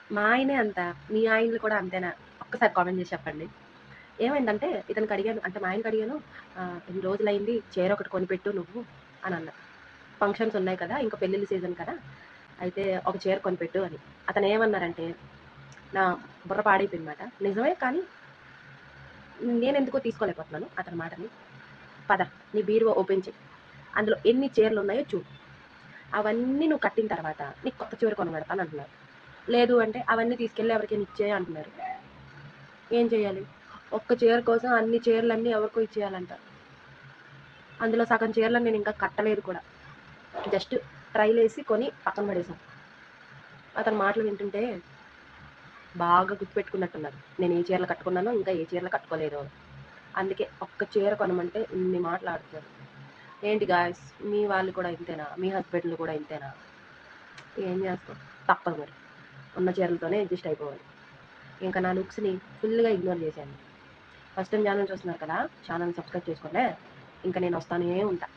మా ఆయనే అంత. మీ ఆయనలు కూడా అంతేనా? ఒక్కసారి కామెంట్ చేసి చెప్పండి. ఏమైందంటే ఇతనికి అడిగాను, అంటే మా ఆయనకి అడిగాను, "ఇన్ని రోజులైంది చీర ఒకటి కొనిపెట్టు నువ్వు" అని అన్నా. ఫంక్షన్స్ ఉన్నాయి కదా! ఇంకా పెళ్ళిళ్ళ సీజన్ కదా! అయితే ఒక చీర కొనిపెట్టు అని. అతను ఏమన్నారంటే, నా బుర్ర పాడైపోయిందన్నమాట. నిజమే, కానీ నేనెందుకో తీసుకోలేకపోతున్నాను అతని మాటని. "పద నీ బీరువా ఓపెన్ చెయి. అందులో ఎన్ని చీరలున్నాయో చూడు. అవన్నీ నువ్వు కట్టిన తర్వాత నీకు కొత్త చీర కొనబెడతాను" అంటున్నారు. లేదు అంటే అవన్నీ తీసుకెళ్ళి ఎవరికైనా ఇచ్చేయి అంటున్నారు. ఏం చేయాలి? ఒక్క చీర కోసం అన్ని చీరలన్నీ ఎవరికో ఇచ్చేయాలంట. అందులో సగం చీరలను నేను ఇంకా కట్టలేదు కూడా. జస్ట్ ట్రైలేసి కొని పక్కన పడేసాం. అతని మాటలు వింటుంటే బాగా గుర్తుపెట్టుకున్నట్టున్నారు. నేను ఏ చీరలు కట్టుకున్నానో, ఇంకా ఏ చీరలు కట్టుకోలేదో. అందుకే ఒక్క చీర కొనమంటే ఇన్ని మాట్లాడుతున్నారు. ఏంటి గాయ్స్, మీ వాళ్ళు కూడా ఇంతేనా? మీ హస్బెండ్లు కూడా ఇంతేనా? ఏం చేస్తాం, తప్పదు మరి. ఉన్న చీరలతోనే అడ్జస్ట్ అయిపోవాలి. ఇంకా నా లుక్స్ని ఫుల్గా ఇగ్నోర్ చేశాను. ఫస్ట్ టైం ఛానల్ చూస్తున్నారు కదా, ఛానల్ సబ్స్క్రైబ్ చేసుకోండి. ఇంకా నేను వస్తానే ఉంటా.